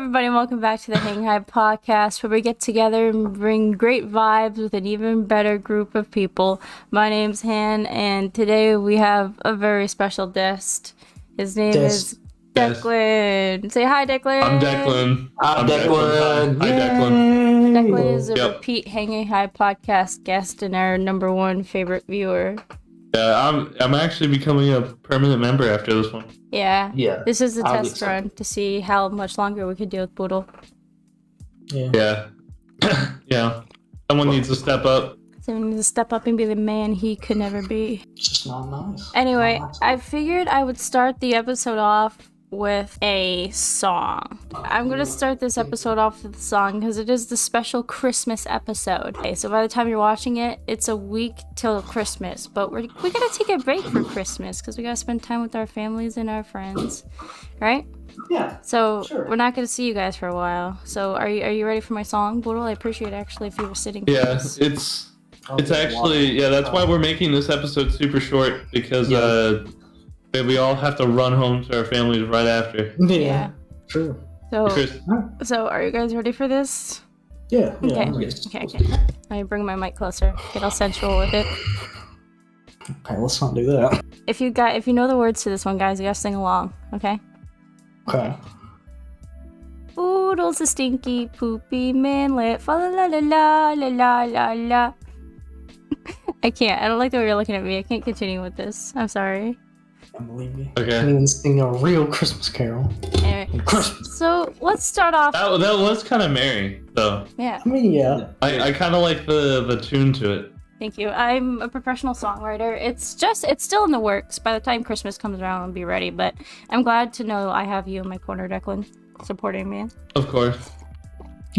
everybody, and welcome back to the Hangin podcast, where we get together and bring great vibes with an even better group of people. My name's Han, and today we have a very special guest. His name is Declan. Say hi, Declan. I'm Declan. I'm Declan. Hi, Declan. Declan is a repeat Hangin podcast guest and our number one favorite viewer. Yeah, I'm actually becoming a permanent member after this one. Yeah. This is a I'll test run to see how much longer we could deal with Boodle. Yeah. Yeah. Someone needs to step up. Someone needs to step up and be the man he could never be. It's just not nice. Anyway, I figured I would start the episode off with a song. I'm gonna start this episode off with a song because it is the special Christmas episode. Okay, so by the time you're watching it, it's a week till Christmas, but we gotta take a break for Christmas because we gotta spend time with our families and our friends, right? Yeah. So sure. We're not gonna see you guys for a while. So are you ready for my song, Boodle? I appreciate actually if you were sitting. Yeah, it's actually that's why we're making this episode super short because we all have to run home to our families right after. Yeah. True. So are you guys ready for this? Yeah. Okay. Let me bring my mic closer. Get all sensual with it. Okay, let's not do that. If you know the words to this one, guys, you gotta sing along. Okay. Okay. Boodle's a stinky, poopy manlet. Fa la la la la la la la. I can't. I don't like the way you're looking at me. I can't continue with this. I'm sorry. I believe you. Okay. Can't even sing a real Christmas carol. Anyway, Christmas. so let's start off. That was kind of merry, though. Yeah. I mean, yeah. I kind of like the tune to it. Thank you. I'm a professional songwriter. It's still in the works. By the time Christmas comes around, I'll be ready. But I'm glad to know I have you in my corner, Declan, supporting me. Of course.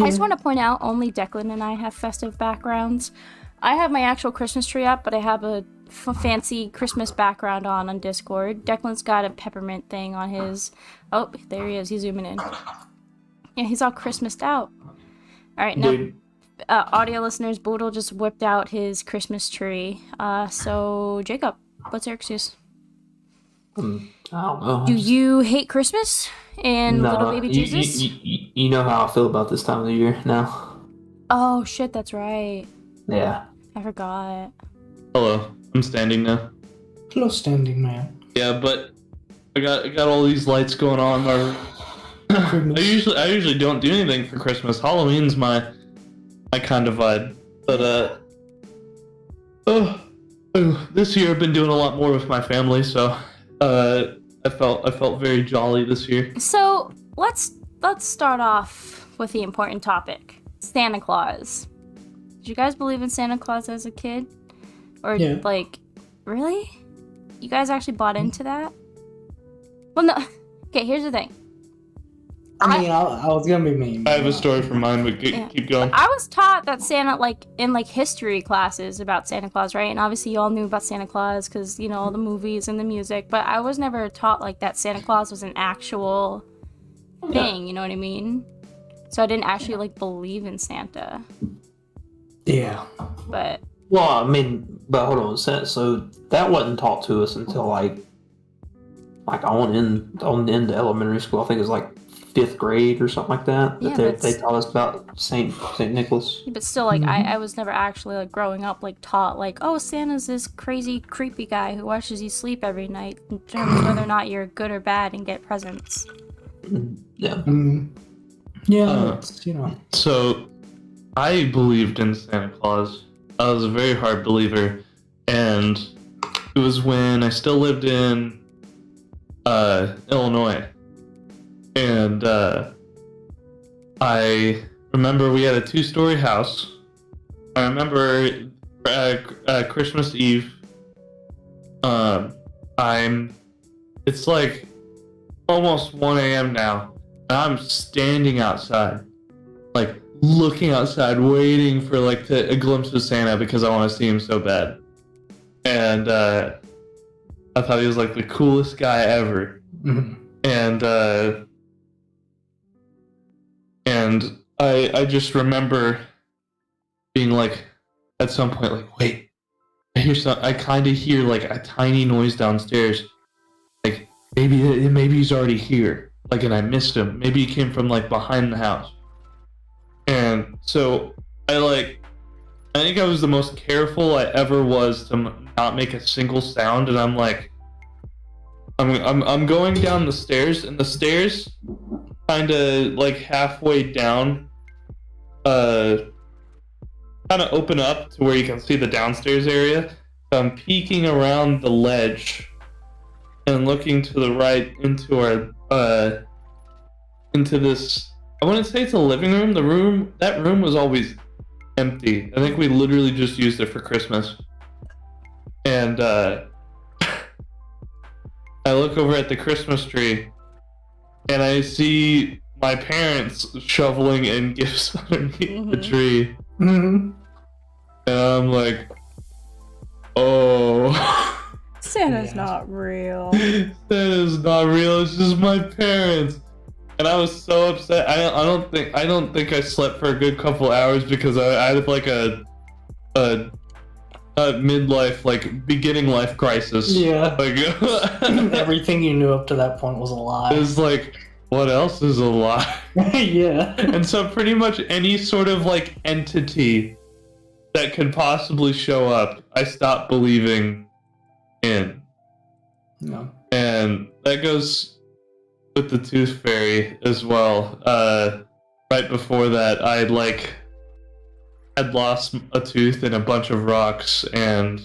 I just want to point out, only Declan and I have festive backgrounds. I have my actual Christmas tree up, but I have a fancy Christmas background on Discord. Declan's got a peppermint thing on his... Oh, there he is. He's zooming in. Yeah, he's all Christmased out. All right, now, audio listeners, Boodle just whipped out his Christmas tree. So, Jacob, what's your excuse? I don't know. Do you hate Christmas and little baby Jesus? You know how I feel about this time of the year now. Oh, shit, that's right. Yeah. I forgot. Hello. I'm standing now. Hello, standing man. Yeah, but I got all these lights going on. I usually don't do anything for Christmas. Halloween's my kind of vibe. But this year I've been doing a lot more with my family, so I felt very jolly this year. So let's start off with the important topic: Santa Claus. Did you guys believe in Santa Claus as a kid? Or, like, really? You guys actually bought into that? Well, no. Okay, here's the thing. I mean, I was gonna be mean. I have a story for mine, but keep going. I was taught that Santa, like, in, like, history classes about Santa Claus, right? And obviously you all knew about Santa Claus because, you know, all the movies and the music. But I was never taught, like, that Santa Claus was an actual thing, you know what I mean? So I didn't actually, like, believe in Santa. Yeah. But... Well, I mean, but hold on. So that wasn't taught to us until like on into elementary school. I think it was like 5th grade or something like that. Yeah, they taught us about Saint Nicholas. But still, like, I was never actually, like, growing up, like, taught, like, oh, Santa's this crazy, creepy guy who watches you sleep every night and determines whether or not you're good or bad and get presents. Yeah. It's, you know. So, I believed in Santa Claus. I was a very hard believer, and it was when I still lived in Illinois, and I remember we had a 2-story house. I remember Christmas Eve. It's like almost 1 a.m. now, and I'm standing outside, like, looking outside, waiting for like a glimpse of Santa because I want to see him so bad. And I thought he was like the coolest guy ever. Mm-hmm. And I just remember being like, at some point, like, wait, I kind of hear like a tiny noise downstairs. Like maybe he's already here. and I missed him. Maybe he came from like behind the house. And so I think I was the most careful I ever was to not make a single sound. And I'm like, I'm going down the stairs, and the stairs kind of like halfway down, kind of open up to where you can see the downstairs area. So I'm peeking around the ledge and looking to the right into our into this. I wouldn't say it's a living room. That room was always empty. I think we literally just used it for Christmas. And I look over at the Christmas tree, and I see my parents shoveling in gifts underneath the tree. Mm-hmm. And I'm like, oh. Santa's not real. Santa's not real. It's just my parents. And I was so upset. I don't think I slept for a good couple hours because I had like a midlife, like beginning life crisis. Yeah. Like Everything you knew up to that point was a lie. it's like, what else is a lie? Yeah. And so pretty much any sort of like entity that could possibly show up, I stopped believing in. No. And that goes with the Tooth Fairy as well. Right before that, I had lost a tooth in a bunch of rocks, and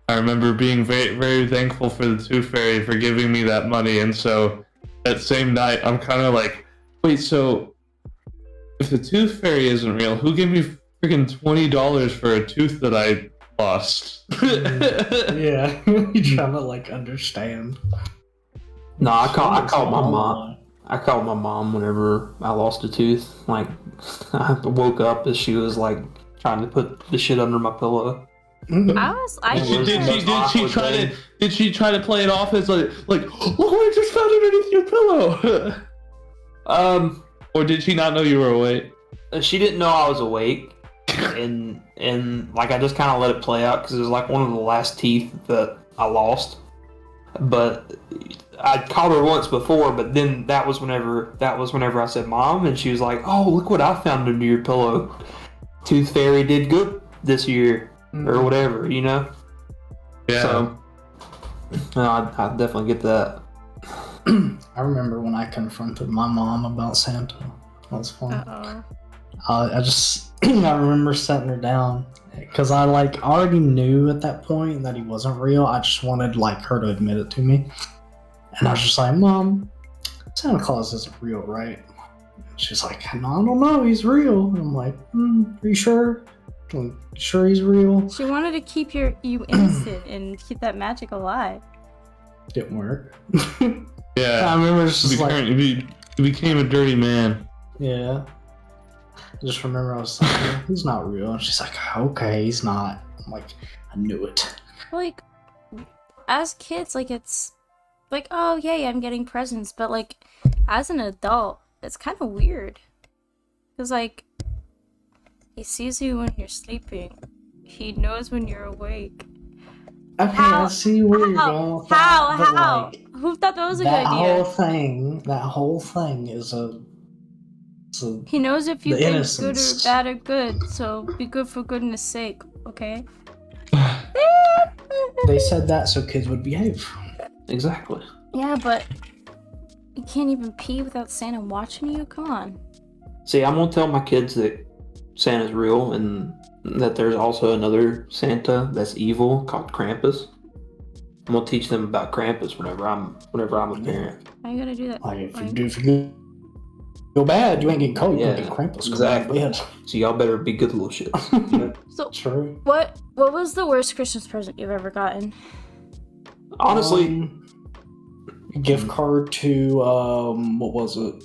I remember being very, very thankful for the Tooth Fairy for giving me that money. And so that same night, I'm kind of like, wait, so if the Tooth Fairy isn't real, who gave me freaking $20 for a tooth that I lost? Yeah. You're trying to like understand. No, I called my mom. I called my mom whenever I lost a tooth. Like, I woke up as she was like trying to put the shit under my pillow. Did she try to play it off as like look what I just found underneath your pillow? Or did she not know you were awake? She didn't know I was awake, and like I just kind of let it play out because it was like one of the last teeth that I lost. But I'd called her once before, but then that was whenever I said Mom, and she was like, "Oh, look what I found under your pillow. Tooth Fairy did good this year." Or whatever, you know? Yeah. So, no, I definitely get that. I remember when I confronted my mom about Santa. That was fun. Uh-oh. I remember setting her down because I like already knew at that point that he wasn't real. I just wanted like her to admit it to me, and I was just like, "Mom, Santa Claus isn't real, right?" And she's like, "No, I don't know. He's real." And I'm like, "Are you sure? Sure he's real?" She wanted to keep you innocent and keep that magic alive. Didn't work. Yeah. I remember it's just like, you became a dirty man. yeah. I just remember I was like, "Yeah, he's not real." And she's like, "Okay, he's not." I'm like, I knew it. Like, as kids, like, it's like, oh, yay, I'm getting presents. But, like, as an adult, it's kind of weird. Because, like, he sees you when you're sleeping. He knows when you're awake. Okay, How? I see where you're going with that. but, How? like, Who thought that was a good that idea? whole thing is a He knows if you've the been innocence. good or bad or good, so be good for goodness sake, okay? They said that so kids would behave. Exactly. Yeah, but you can't even pee without Santa watching you? Come on. See, I'm gonna tell my kids that Santa's real and that there's also another Santa that's evil called Krampus. I'm gonna teach them about Krampus whenever I'm a parent. How are you gonna do that? Like if you go bad, you ain't getting caught. You Yeah, get Krampus. exactly. Yeah. So y'all better be good little shits. So, True. what was the worst Christmas present you've ever gotten? Honestly, Gift card to what was it?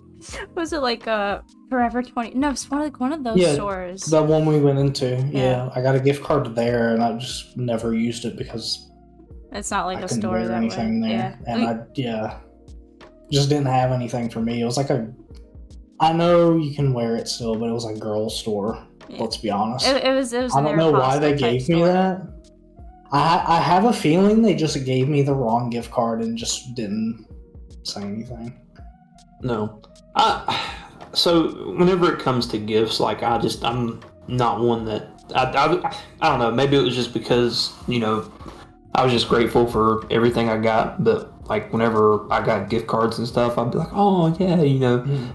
Was it like Forever 20? No, it's one of those Yeah, stores. The one we went into. Yeah. Yeah, I got a gift card there, and I just never used it because It's not like I a couldn't store wear that anything way. there, Yeah. and just didn't have anything for me. It was like I know you can wear it still, but it was a girl's store. Yeah. Let's be honest. It was I don't know why they gave me that. I have a feeling they just gave me the wrong gift card and just didn't say anything. No. So whenever it comes to gifts, like I'm not one that I don't know. Maybe it was just because I was just grateful for everything I got. But like whenever I got gift cards and stuff, I'd be like, oh yeah.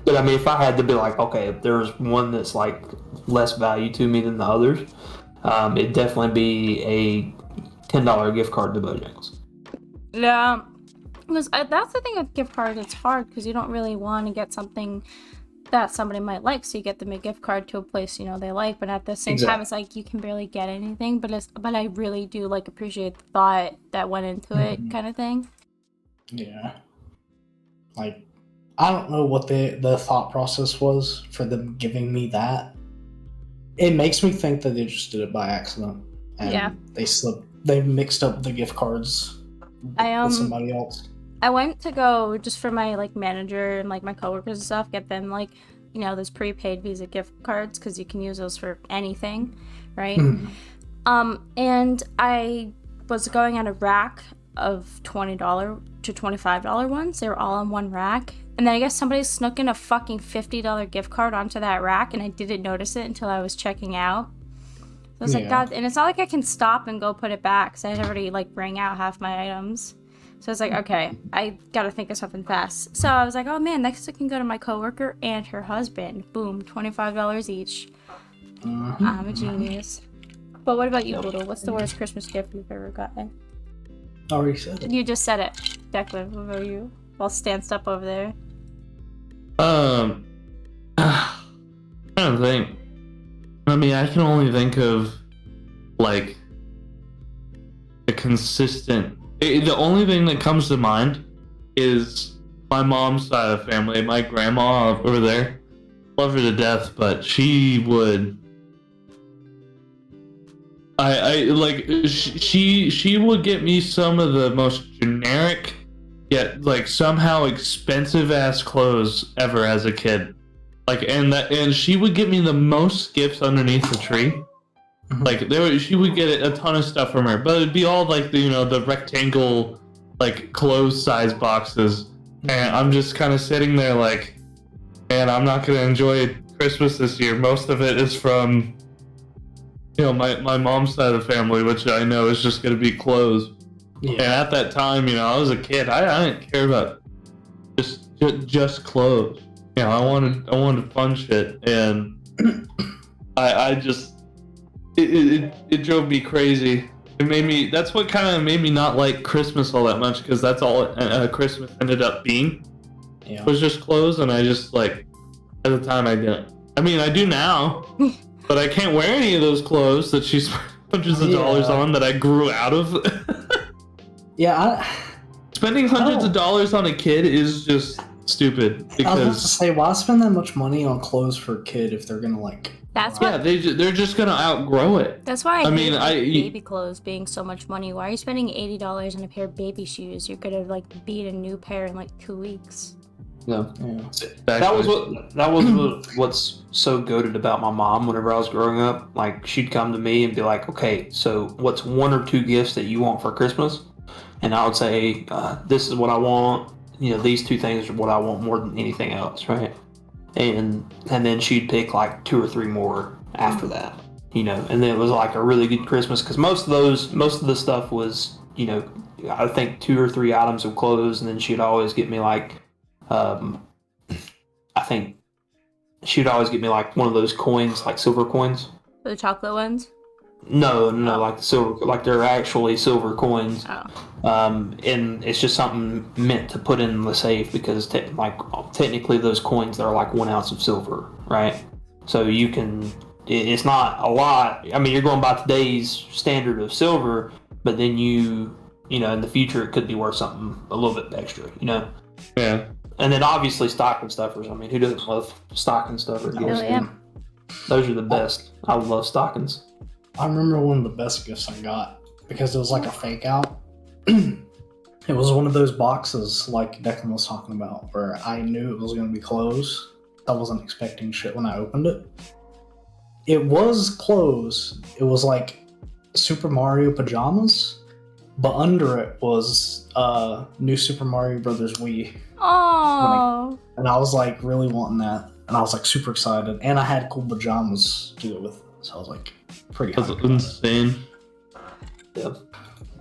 But I mean, if I had to be like, okay, if there's one that's like less value to me than the others, it'd definitely be a $10 gift card to Bojangles. Yeah. Because that's the thing with gift cards. It's hard because you don't really want to get something that somebody might like, so you get them a gift card to a place they like. But at the same time, it's like you can barely get anything. But I really do like appreciate the thought that went into it, kind of thing. Yeah. Like, I don't know what the thought process was for them giving me that. It makes me think that they just did it by accident. And they mixed up the gift cards with somebody else. I went to go just for my like manager and like my coworkers and stuff, get them like those prepaid Visa gift cards because you can use those for anything, right? And I was going at a rack of $20 to $25 ones. They were all on one rack, and then I guess somebody snuck in a fucking $50 gift card onto that rack, and I didn't notice it until I was checking out. So I was like, God, and it's not like I can stop and go put it back because I had already like rang out half my items. So I was like, okay, I gotta think of something fast. So I was like, oh man, next I can go to my coworker and her husband. Boom, $25 each. I'm a genius. But what about you, Boodle? What's the worst Christmas gift you've ever gotten? Already said it. You just said it. Declan, what about you? While Stan's up over there. I'm trying to think. I mean, I can only think of like a consistent. The only thing that comes to mind is my mom's side of the family. My grandma over there, love her to death, but she would. She would get me some of the most generic, yet like somehow expensive ass clothes ever as a kid. Like and she would get me the most gifts underneath the tree. Like she would get a ton of stuff from her, but it'd be all like the rectangle, like clothes size boxes, and I'm just kind of sitting there like, man, I'm not gonna enjoy Christmas this year. Most of it is from, my mom's side of the family, which I know is just gonna be clothes. Yeah. And at that time, I was a kid. I didn't care about just clothes. I wanted fun shit, and I just. It drove me crazy. That's what kind of made me not like Christmas all that much, because that's all Christmas ended up being. Yeah. It was just clothes, and I just like, at the time I didn't. I mean, I do now, but I can't wear any of those clothes that she spent hundreds of dollars on that I grew out of. Spending hundreds of dollars on a kid is just stupid. Because I was about to say, why spend that much money on clothes for a kid if they're gonna like? That's why. Yeah, they're just gonna outgrow it. That's why I mean, baby clothes being so much money. Why are you spending $80 on a pair of baby shoes? You're gonna like beat a new pair in like 2 weeks. No, that was what's so goated about my mom. Whenever I was growing up, like she'd come to me and be like, "Okay, so what's 1 or 2 gifts that you want for Christmas?" And I would say, "This is what I want. These 2 things are what I want more than anything else, right?" And then she'd pick like 2 or 3 more after that, and then it was like a really good Christmas, because most of the stuff was, I think 2 or 3 items of clothes, and then she'd always get me like, I think she'd always get me like one of those coins, like silver coins. The chocolate ones? No, like the silver, like they're actually silver coins. Oh. And it's just something meant to put in the safe, because technically those coins, they're like 1 ounce of silver, right? So it's not a lot. I mean, you're going by today's standard of silver, but then in the future it could be worth something a little bit extra, Yeah. And then obviously stocking stuffers. I mean, who doesn't love stocking stuffers? Oh, yeah. Those are the best. I love stockings. I remember one of the best gifts I got, because it was like a fake out. It was one of those boxes like Declan was talking about, where I knew it was going to be clothes. I wasn't expecting shit when I opened it. It was clothes. It was like Super Mario pajamas, but under it was New Super Mario Brothers Wii. Oh. And I was like really wanting that, and I was like super excited, and I had cool pajamas to go with it, so I was like pretty That's hyped about it. insane. Yeah.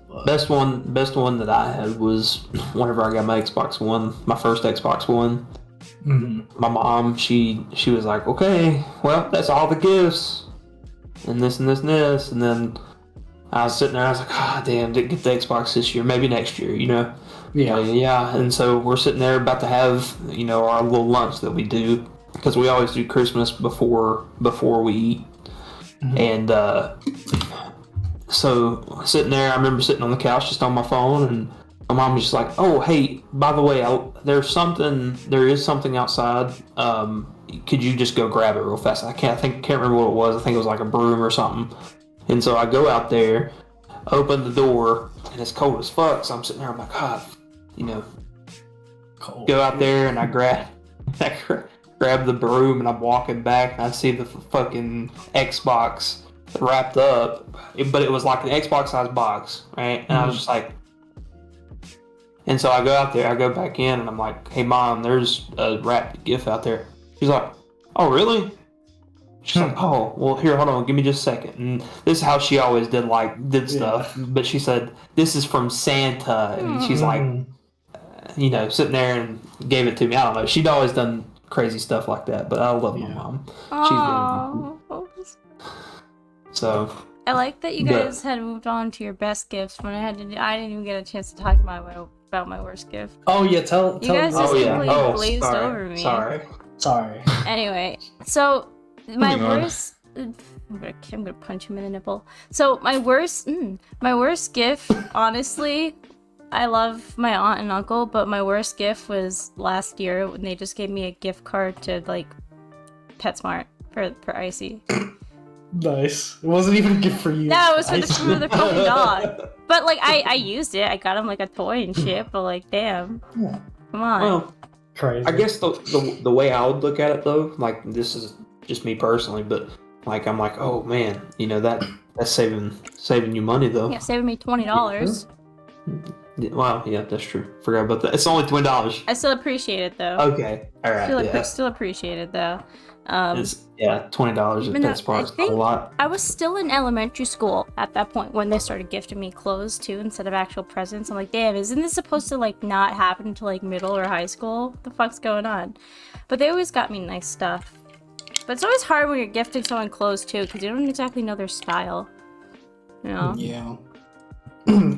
But- Best one that I had was whenever I got my Xbox One, my first Xbox One. Mhm. My mom, she was like, okay, well, that's all the gifts, and this and this and this, and then I was sitting there, I was like, ah, damn, didn't get the Xbox this year, maybe next year, you know? Yeah, and so we're sitting there about to have, you know, our little lunch that we do, because we always do Christmas before we eat, and so sitting there, I remember sitting on the couch just on my phone, and my mom was just like, "Oh, hey, by the way, there is something outside. Could you just go grab it real fast?" I can't remember what it was. I think it was like a broom or something. And so I go out there, open the door, and it's cold as fuck. So I'm sitting there, I'm like, God, you know, Cool. go out there, and I grab the broom, and I'm walking back, and I see the fucking Xbox wrapped up, but it was like an Xbox size box, right? And I was just like, and so I go out there, I go back in, and I'm like, hey mom, there's a wrapped gift out there. She's like, oh really? She's like, oh, well here, hold on, give me just a second. And this is how she always did stuff. But she said, this is from Santa. And she's like, you know, sitting there and gave it to me. I don't know. She'd always done crazy stuff like that, but I love my mom. Oh. So I like that you guys had moved on to your best gifts when I didn't even get a chance to talk about my worst gift. Oh yeah, tell You guys me. just completely glazed over me. Sorry. Anyway, so my Moving on. worst. I'm gonna punch him in the nipple. So my worst gift, honestly, I love my aunt and uncle, but my worst gift was last year when they just gave me a gift card to like PetSmart for Icy. Nice. It wasn't even a gift for you. No, it was for the fucking dog. But like I used it. I got him like a toy and shit. But like, damn, Yeah. come on. Well, Crazy. I guess the way I would look at it though, like this is just me personally, but like I'm like, oh man, you know that's saving you money though. Yeah, saving me $20. Wow, yeah, that's true. Forgot about that. It's only $20. I still appreciate it though. Okay, all right, Still appreciate it though. It's $20 Even at though PetSmart's I think a lot. I was still in elementary school at that point when they started gifting me clothes too instead of actual presents. I'm like, damn, isn't this supposed to like not happen until like middle or high school? What the fuck's going on? But they always got me nice stuff. But it's always hard when you're gifting someone clothes too because you don't exactly know their style. You know? Yeah.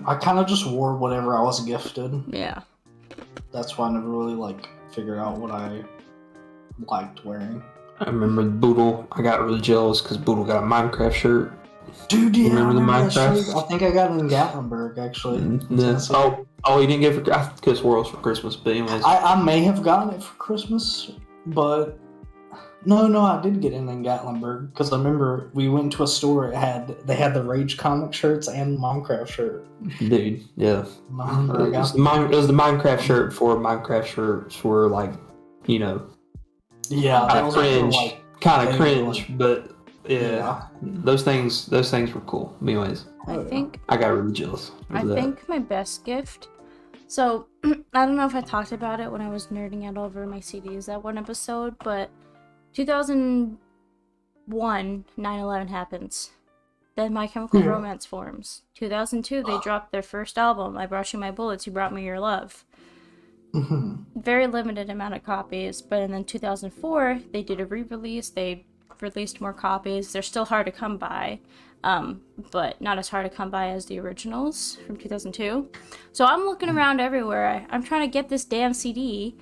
I kind of just wore whatever I was gifted. Yeah. That's why I never really like figured out what I liked wearing. I remember Boodle. I got really jealous because Boodle got a Minecraft shirt. Dude, yeah, Remember the that Minecraft? shirt? I think I got it in Gatlinburg actually. Oh, you didn't get it for I could have swore it was for Christmas, but anyways. I may have gotten it for Christmas, but no, I did get it in Gatlinburg because I remember we went to a store. They had the Rage comic shirts and Minecraft shirt. Dude, yeah. It It was the Minecraft shirt before Minecraft shirts were like, you know, yeah, kind of those were cringe, they cringe, but yeah, Yeah. those things were cool. Anyways, I think I got really jealous. I think my best gift. So I don't know if I talked about it when I was nerding out over my CDs that one episode, but 2001, 9/11 happens. Then My Chemical Romance forms. 2002, they dropped their first album, I Brought You My Bullets, You Brought Me Your Love. Very limited amount of copies, but then 2004, they did a re-release. They released more copies. They're still hard to come by, but not as hard to come by as the originals from 2002. So I'm looking around everywhere. I'm trying to get this damn CD.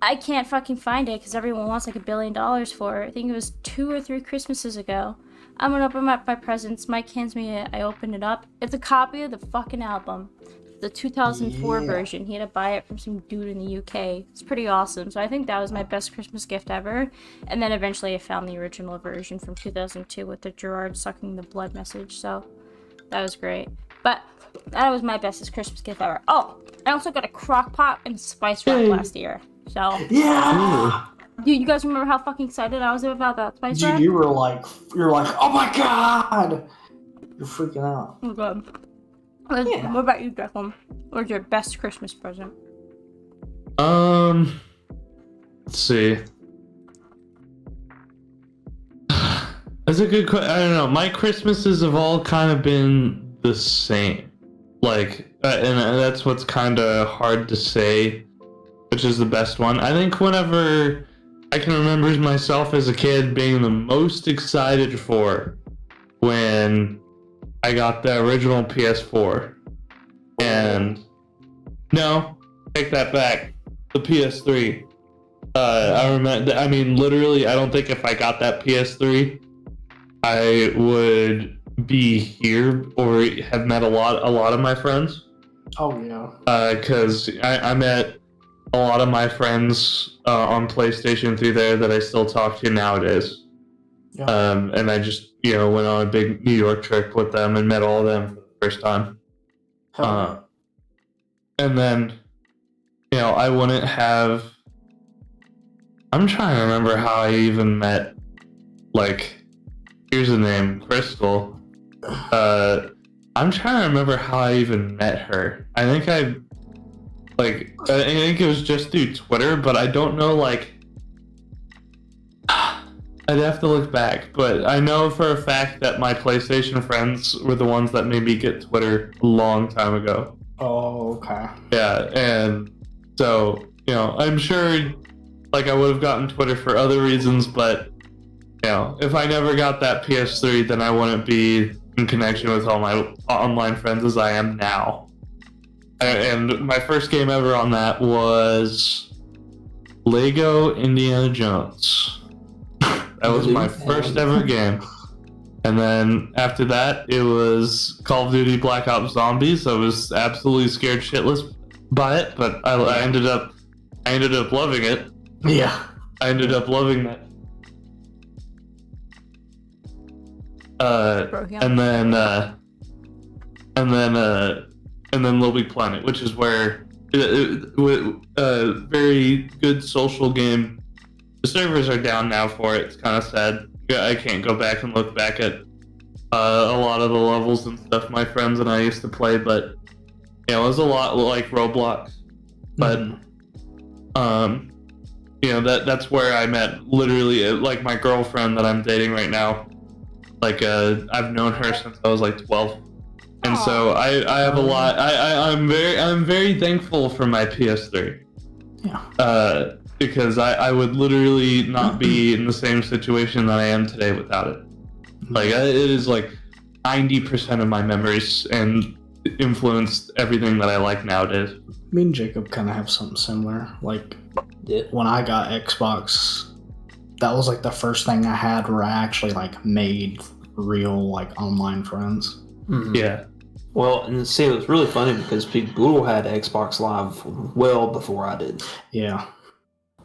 I can't fucking find it because everyone wants like $1 billion for it. I think it was 2 or 3 Christmases ago. I'm gonna open up my presents. Mike hands me it. I open it up. It's a copy of the fucking album. The 2004 version. He had to buy it from some dude in the UK. It's pretty awesome. So I think that was my best Christmas gift ever. And then eventually I found the original version from 2002 with the Gerard sucking the blood message. So that was great. But that was my bestest Christmas gift ever. Oh, I also got a crock pot and spice rack last year. So Yeah. dude, you guys remember how fucking excited I was about that spice rack? Dude, you're like, oh my god, you're freaking out. Oh god. What about you, Declan? What was your best Christmas present? Let's see. That's a good question. I don't know. My Christmases have all kind of been the same. Like, and that's what's kind of hard to say, which is the best one. I think whenever I can remember myself as a kid being the most excited for when I got the original PS4. And no, take that back. The PS3. I remember. I mean, literally, I don't think if I got that PS3, I would be here or have met a lot of my friends. Oh yeah. Because I met a lot of my friends on PlayStation through there that I still talk to nowadays. Yeah. And I just went on a big New York trip with them and met all of them for the first time. And then I wouldn't have. I'm trying to remember how I even met. Like, here's a name, Crystal. I'm trying to remember how I even met her. I think I think it was just through Twitter, but I don't know, like, I'd have to look back, but I know for a fact that my PlayStation friends were the ones that made me get Twitter a long time ago. Oh, okay. Yeah, and so, I'm sure, like, I would have gotten Twitter for other reasons, but, if I never got that PS3, then I wouldn't be in connection with all my online friends as I am now. And my first game ever on that was Lego Indiana Jones. That was my first ever game. And then after that, it was Call of Duty Black Ops Zombies. I was absolutely scared shitless by it, but I ended up loving it. Yeah. I ended up loving that. And then Little Big Planet, which is where very good social game. The servers are down now for it. It's kind of sad. I can't go back and look back at a lot of the levels and stuff my friends and I used to play, but it was a lot like Roblox. But that's where I met literally like my girlfriend that I'm dating right now. Like I've known her since I was like 12, and so I have a lot. I'm very thankful for my PS3. Yeah. Because I would literally not be in the same situation that I am today without it. Like, it is like 90% of my memories and influenced everything that I like nowadays. Me and Jacob kind of have something similar. Like, when I got Xbox, that was like the first thing I had where I actually like made real like online friends. Mm-hmm. Yeah. Well, and see, it was really funny because Big Boodle had Xbox Live well before I did. Yeah.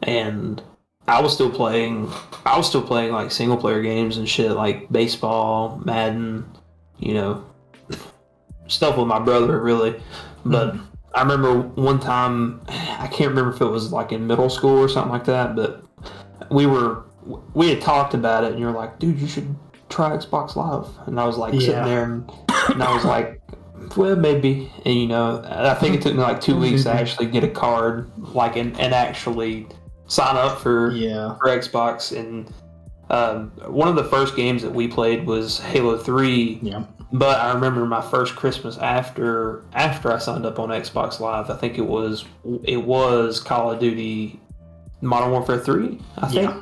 And I was still playing like single player games and shit like baseball, Madden, stuff with my brother really. But I remember one time, I can't remember if it was like in middle school or something like that, but we had talked about it and you're like, dude, you should try Xbox Live. And I was like sitting there and I was like, well, maybe. And I think it took me like 2 weeks to actually get a card, like and actually sign up for Xbox. And one of the first games that we played was Halo 3. Yeah. But I remember my first Christmas after I signed up on Xbox Live. I think it was Call of Duty Modern Warfare 3, I think. Yeah.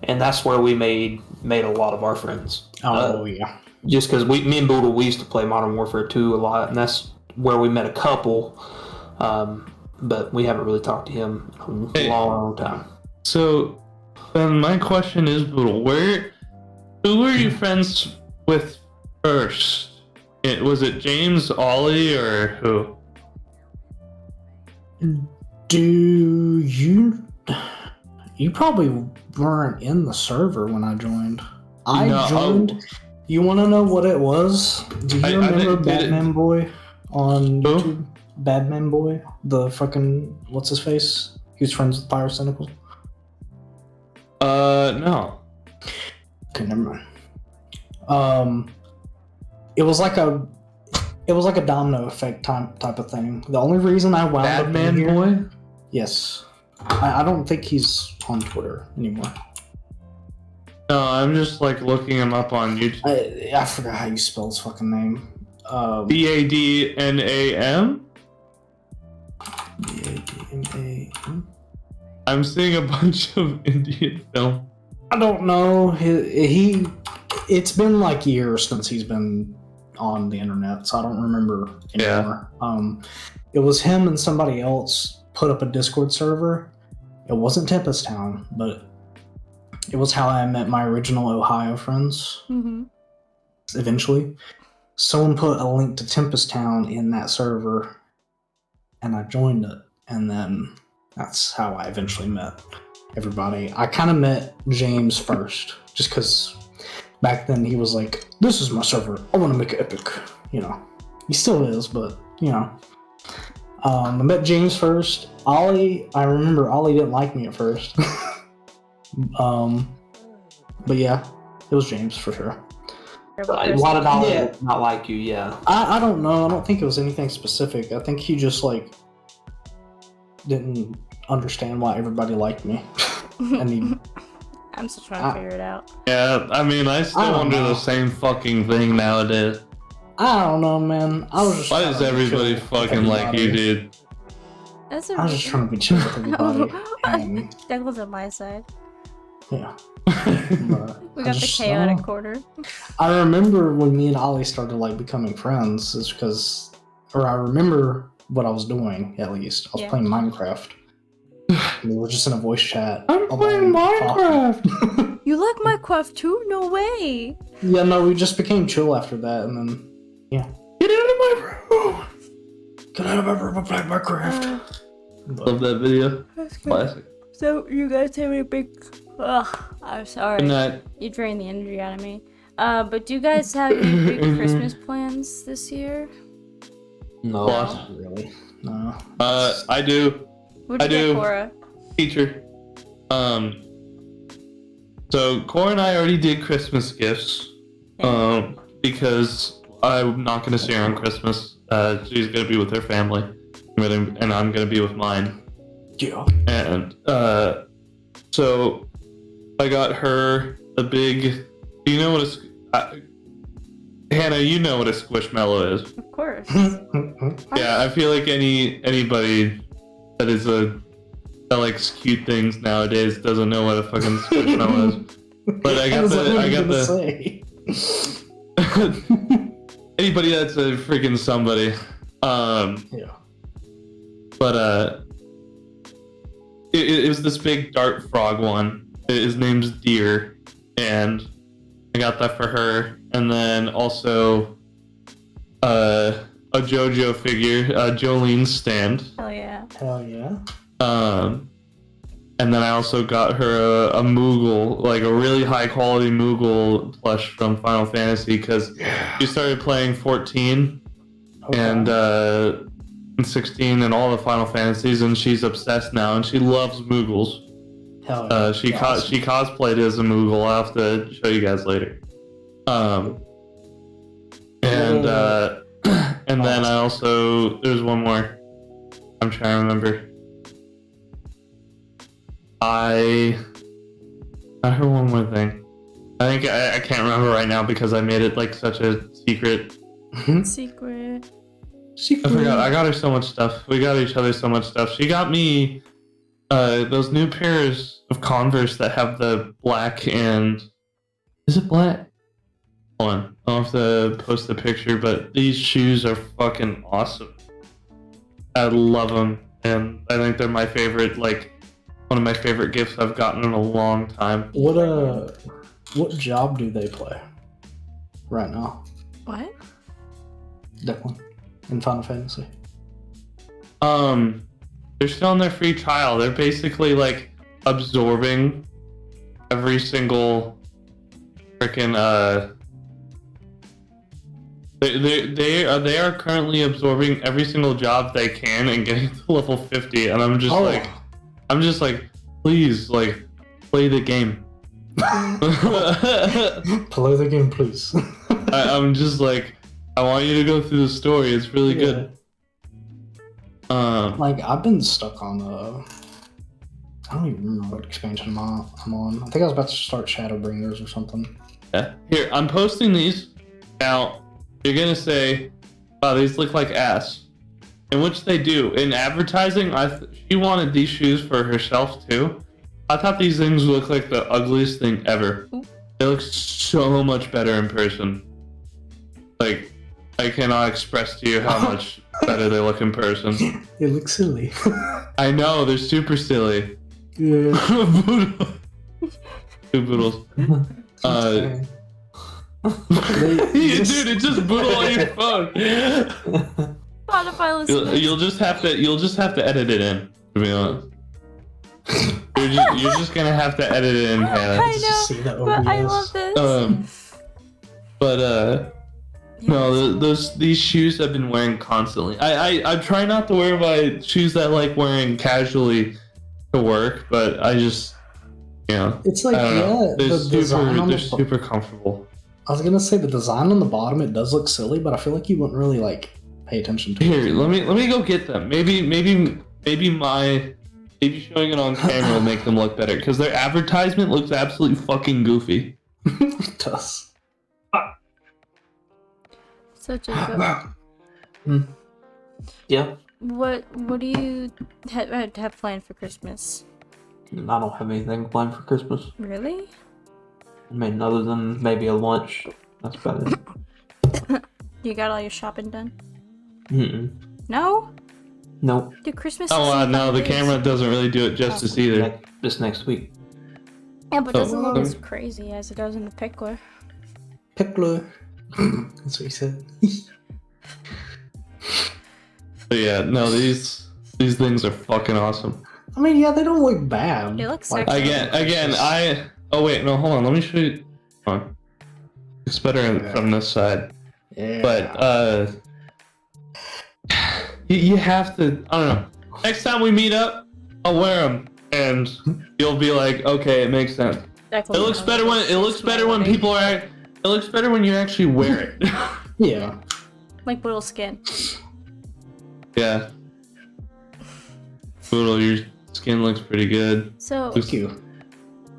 And that's where we made a lot of our friends. Oh, yeah. Just because me and Boodle, we used to play Modern Warfare 2 a lot, and that's where we met a couple. But we haven't really talked to him in a long time. So, then my question is, Boodle, who were you friends with first? Was it James, Ollie, or who? You probably weren't in the server when I joined. I joined. You want to know what it was? Do you remember Batman Boy on YouTube? Batman Boy, the fucking what's his face? He was friends with Pyrocynical. No. Okay, never mind. It was like a domino effect type of thing. The only reason I wound up in here, Boy. Yes. I don't think he's on Twitter anymore. No, I'm just like looking him up on YouTube. I forgot how you spell his fucking name. BADNAM? BADNAM? I'm seeing a bunch of Indian film. I don't know. It's been like years since he's been on the internet, so I don't remember anymore. Yeah. It was him and somebody else put up a Discord server. It wasn't Tempest Town, but it was how I met my original Ohio friends. Mm-hmm. Eventually, someone put a link to Tempest Town in that server, and I joined it, and then that's how I eventually met everybody. I kind of met James first, just because back then he was like, "This is my server. I want to make it epic." You know, he still is, but you know. I met James first. Ollie, I remember Ollie didn't like me at first. But yeah, it was James for sure. Why did Ollie not like you? Yeah. I don't know. I don't think it was anything specific. I think he just like didn't understand why everybody liked me. And I'm still trying to figure it out. Yeah, I mean, I still wonder the same fucking thing nowadays. I don't know, man. I was just. Why does everybody fucking like you, dude? I was just trying to be chill with everybody. Declan's on my side. Yeah. We got the chaotic corner. I remember when me and Ollie started like becoming friends, is because, or I remember what I was doing at least. I was playing Minecraft. We were just in a voice chat. I'm playing Minecraft. You like Minecraft too? No way. Yeah, no, we just became chill after that, and then yeah. Get out of my room. Get out of my room. I'm playing Minecraft. Love that video. Classic. So you guys have a big. Ugh, I'm sorry. Good night. You drained the energy out of me. But do you guys have any big Christmas plans this year? No, not really. No. I do. What'd you get, Cora? Teacher. So Cora and I already did Christmas gifts. Because I'm not gonna see her on Christmas. She's gonna be with her family, and I'm gonna be with mine. Yeah. And so I got her a big. Do you know what a Hannah? You know what a squishmallow is. Of course. Yeah, I feel like anybody that likes cute things nowadays doesn't know what a fucking squishmallow is. But I got the. Anybody that's a freaking somebody. Yeah. But it was this big dart frog one. His name's Deer, and I got that for her. And then also a JoJo figure, Jolene's stand. Hell yeah. Hell yeah. And then I also got her a Moogle, like a really high quality Moogle plush from Final Fantasy, because she started playing 14 and 16 and all the Final Fantasies, and she's obsessed now, and she loves Moogles. Hell yeah. She cosplayed as a Moogle. I'll have to show you guys later. And then I also, there's one more. I'm trying to remember. I got her one more thing. I think I can't remember right now because I made it like such a secret. Secret. I forgot. I got her so much stuff. We got each other so much stuff. She got me those new pairs of Converse that have the black and... Is it black? Hold on. I'll have to post a picture, but these shoes are fucking awesome. I love them, and I think they're my favorite, like, one of my favorite gifts I've gotten in a long time. What job do they play right now? What? Declan in Final Fantasy. They're still on their free trial. They're basically like absorbing every single freaking they are currently absorbing every single job they can and getting to level 50, and I'm just like, please, like, play the game. Play the game, please. I'm just like, I want you to go through the story. It's really good. Like, I've been stuck on I don't even remember what expansion I'm on. I think I was about to start Shadowbringers or something. Yeah. Here, I'm posting these. Now, you're gonna say, wow, these look like ass. In which they do. In advertising, she wanted these shoes for herself too. I thought these things look like the ugliest thing ever. They look so much better in person. Like, I cannot express to you how much better they look in person. It looks silly. I know, they're super silly. Yeah. Two boodles. They Dude, just- it just boodle on your phone. Spotify listeners. You'll just have to edit it in, to be honest. You're just gonna have to edit it in, Hannah. I Just see the know, but I OBS. love this. No, these shoes I've been wearing constantly. I try not to wear my shoes that I like wearing casually to work, but I just, It's like, I don't know. yeah, the design on They're the super comfortable. I was gonna say the design on the bottom, it does look silly, but I feel like you wouldn't really like pay attention to Here, it. let me go get them. Maybe showing it on camera will make them look better, because their advertisement looks absolutely fucking goofy. It does. So Jacob, Yeah. what do you have planned for Christmas? I don't have anything planned for Christmas. Really? I mean, other than maybe a lunch. That's about it. You got all your shopping done? Mm-mm. No? Nope. Dude, Christmas. Oh, is in no, 5 the days. camera doesn't really do it justice either. This next week. Yeah, but it doesn't look Oh. as crazy as it does in the pickler. Pickler. That's what he said. But yeah, no, these things are fucking awesome. I mean, yeah, they don't look bad. They look Like, sexy. Oh wait, no, hold on. Let me show you. Hold on. It's better from this side. Yeah. But you have to. I don't know. Next time we meet up, I'll wear them, and you'll be like, okay, it makes sense. It looks better when people are. It looks better when you actually wear it. Yeah. Like little skin. Yeah. Boodle, your skin looks pretty good. So Thank you.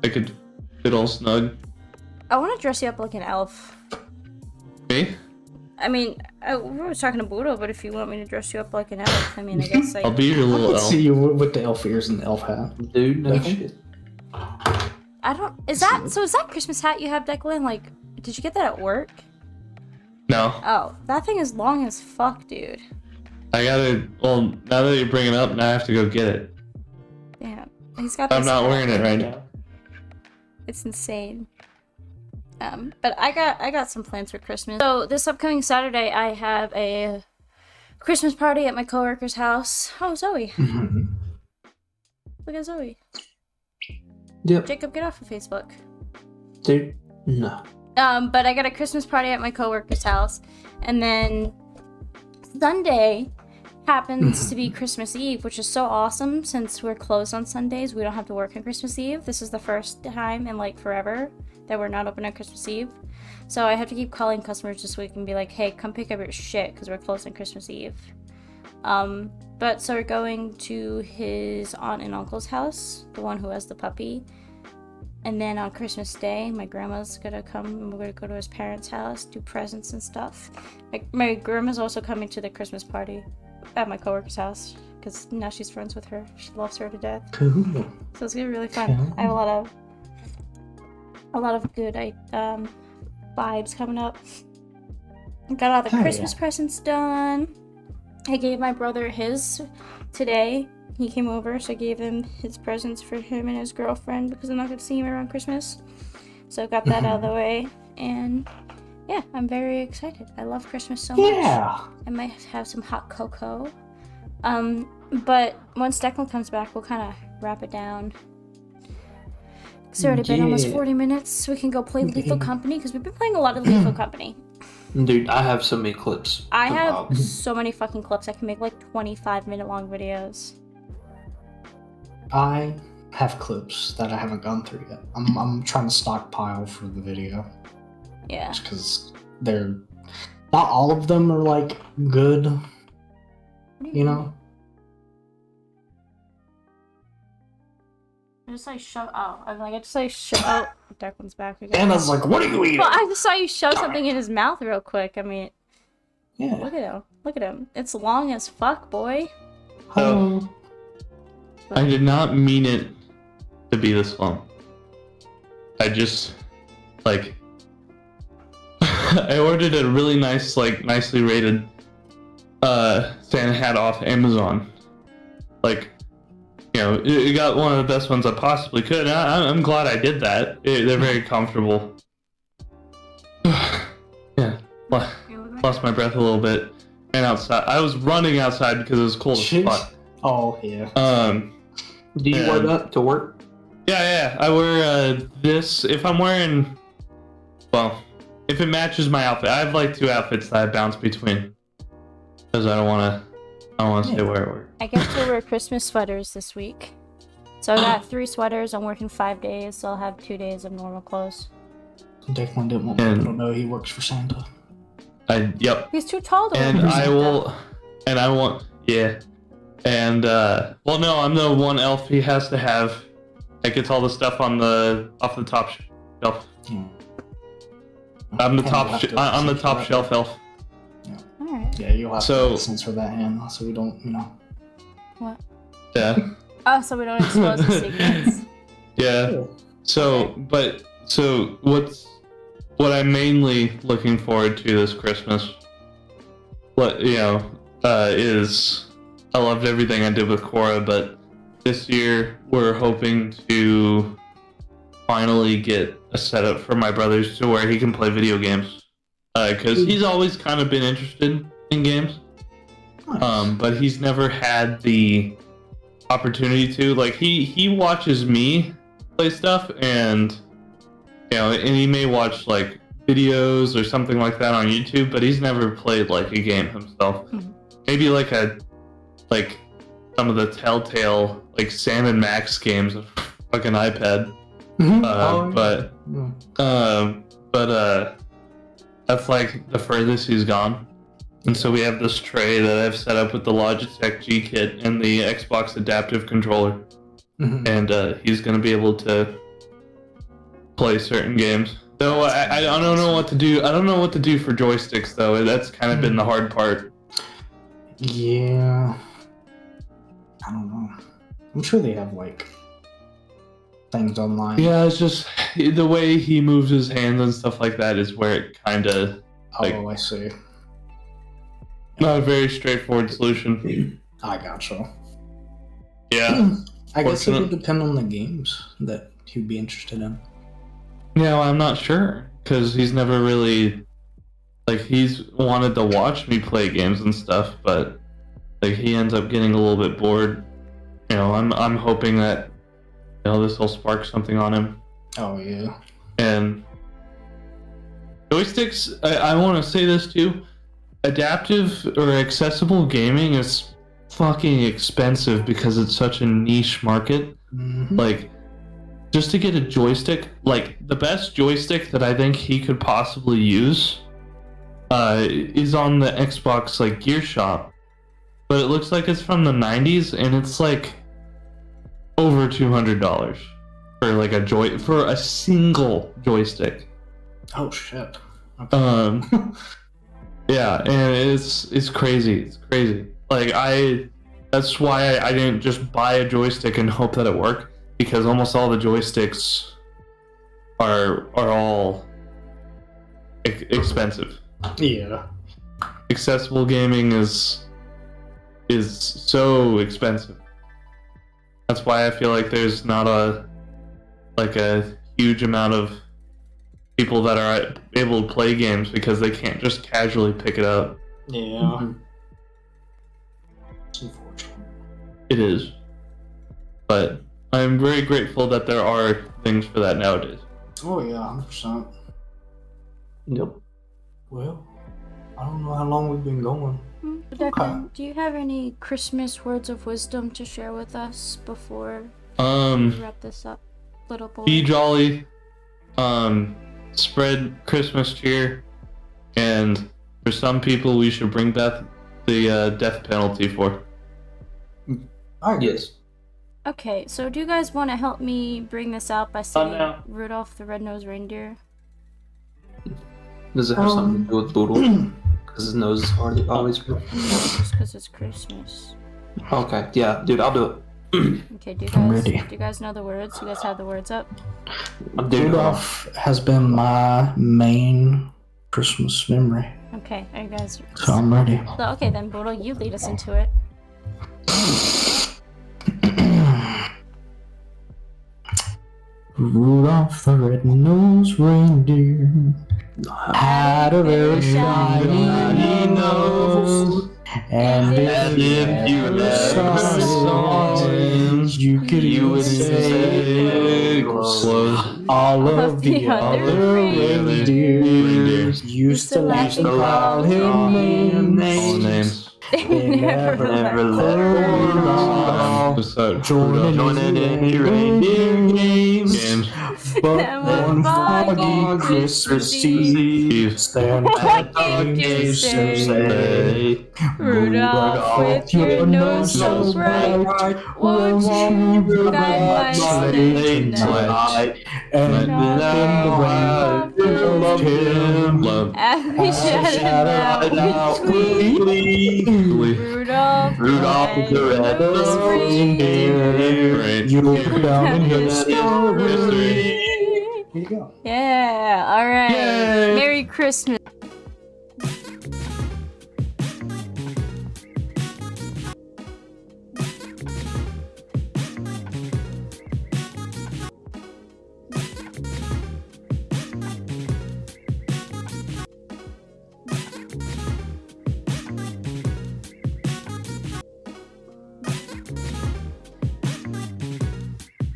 I could fit all snug. I want to dress you up like an elf. Me? I mean, we were talking to Budo, but if you want me to dress you up like an elf, I mean, I guess I'll like be your little Let's elf. see you with the elf ears and the elf hat. Dude, no Okay. shit. I don't. Is that Christmas hat you have, Declan? Like, did you get that at work? No, Oh, that thing is long as fuck, dude. I gotta. Well, now that you bring it up, now I have to go get it. Damn, he's got. I'm this not hat. wearing it right now. It's insane. But I got some plans for Christmas. So this upcoming Saturday, I have a Christmas party at my coworker's house. Oh, Zoe! Look at Zoe. Yep. Jacob, get off of Facebook. Dude, no. But I got a Christmas party at my coworker's house, and then Sunday happens to be Christmas Eve, which is so awesome since we're closed on Sundays. We don't have to work on Christmas Eve. This is the first time in like forever that we're not open on Christmas Eve. So I have to keep calling customers this week and be like, hey, come pick up your shit because we're closed on Christmas Eve. But so we're going to his aunt and uncle's house, the one who has the puppy. And then on Christmas Day, my grandma's gonna come and we're gonna go to his parents' house, do presents and stuff. My grandma's also coming to the Christmas party at my coworker's house because now she's friends with her. She loves her to death. Cool. So it's gonna be really fun. I have a lot of good vibes coming up. I got all the Hell Christmas yeah. presents done. I gave my brother his today. He came over, so I gave him his presents for him and his girlfriend because I'm not going to see him around Christmas. So I got that out of the way, and yeah, I'm very excited. I love Christmas so much. Yeah. I might have some hot cocoa. But once Declan comes back, we'll kind of wrap it down. It's already been almost Yeah. 40 minutes, so we can go play Lethal Company because we've been playing a lot of Lethal Company. Dude, I have so many clips. I Come have on. so many fucking clips. I can make like 25-minute long videos. I have clips that I haven't gone through yet. I'm trying to stockpile for the video Yeah. just because they're not all of them are like good, What do you know. I just like shove. Oh, I'm like I just like shove. Oh, Declan's back again. Anna's like, what are you eating? Well, I just saw you shove something in his mouth real quick. I mean, Yeah. look at him. Look at him. It's long as fuck, boy. Hello. I did not mean it to be this long. I just, like, I ordered a really nice, like, nicely rated Santa hat off Amazon. Like, you know, it got one of the best ones I possibly could. I'm glad I did that. They're very comfortable. Yeah, lost my breath a little bit. And outside, I was running outside because it was cold as fuck. Oh, yeah. Do you wear that to work? Yeah. I wear this. If I'm wearing, well, if it matches my outfit, I have like 2 outfits that I bounce between because I don't want to stay where I work. I get to wear Christmas sweaters this week. So I got 3 sweaters. I'm working 5 days, so I'll have 2 days of normal clothes. Declan didn't want people to know he works for Santa. Yep. He's too tall to And work for I Santa. will, and I want, yeah. And, well, no, I'm the one elf he has to have. That gets all the stuff off the top shelf. Hmm. I'm the top shelf elf. Alright. Yeah, you'll have So- to censor that, Hannah, so we don't, What? Yeah. Oh, so we don't expose the secrets. Yeah. So what I'm mainly looking forward to this Christmas, is I loved everything I did with Cora, but this year we're hoping to finally get a setup for my brothers to where he can play video games, because he's always kind of been interested in games, but he's never had the opportunity to. Like, he watches me play stuff, and and he may watch like videos or something like that on YouTube, but he's never played like a game himself. Maybe like some of the Telltale like Sam and Max games on fucking iPad. But that's like the furthest he's gone. And so we have this tray that I've set up with the Logitech G Kit and the Xbox adaptive controller. And he's gonna be able to play certain games. Though I don't know what to do. I don't know what to do for joysticks though. That's kind of been the hard part. Yeah. I don't know. I'm sure they have, like, things online. Yeah, it's just the way he moves his hands and stuff like that is where it kind of like, I see. not a very straightforward solution. I gotcha. Yeah. I guess it would depend on the games that he'd be interested in. Yeah, well, I'm not sure because he's never really he's wanted to watch me play games and stuff, but like he ends up getting a little bit bored. I'm hoping that this will spark something on him. Oh yeah. And joysticks, I want to say this too. Adaptive or accessible gaming is fucking expensive because it's such a niche market. Like, just to get a joystick, like the best joystick that I think he could possibly use is on the Xbox like Gear Shop, but it looks like it's from the 90s and it's like over $200 for like for a single joystick. Oh shit. Okay. Yeah, and it's crazy. It's crazy. Like that's why I didn't just buy a joystick and hope that it worked, because almost all the joysticks are all expensive. Yeah. Accessible gaming is so expensive. That's why I feel like there's not a huge amount of people that are able to play games because they can't just casually pick it up. Yeah. It's unfortunate. It is. But I'm very grateful that there are things for that nowadays. Oh yeah, 100%. Yep. Well, I don't know how long we've been going. Declan, do you have any Christmas words of wisdom to share with us before we wrap this up, little boy? Be jolly. Spread Christmas cheer. And for some people, we should bring back the death penalty for. I agree. Yes. Okay, so do you guys want to help me bring this out by singing no. Rudolph the Red-Nosed Reindeer? Does it have something to do with Boodle? Because his nose is hardly always red. No, just because it's Christmas. Okay, yeah, dude, I'll do it. Okay, do I'm ready. you guys know the words? You guys have the words up? Dude, Rudolph has been my main Christmas memory, Okay, are you guys... so I'm ready. So, okay then, Boodle, you lead us into it. Rudolph the red-nosed reindeer had a very shiny nose, and if you ever saw him, you could even say all of the other reindeers used to laugh and call him names. They never let Rudolph join in any reindeer games. But one foggy Christmas Eve, Santa came to say, Rudolph, with your nose so bright, won't you guide my sleigh tonight? And now I love him, And we shout it out quickly. Rudolph, the red-nosed reindeer, you'll go down in history. history. Here you go. Yeah, alright. Yay. Merry Christmas.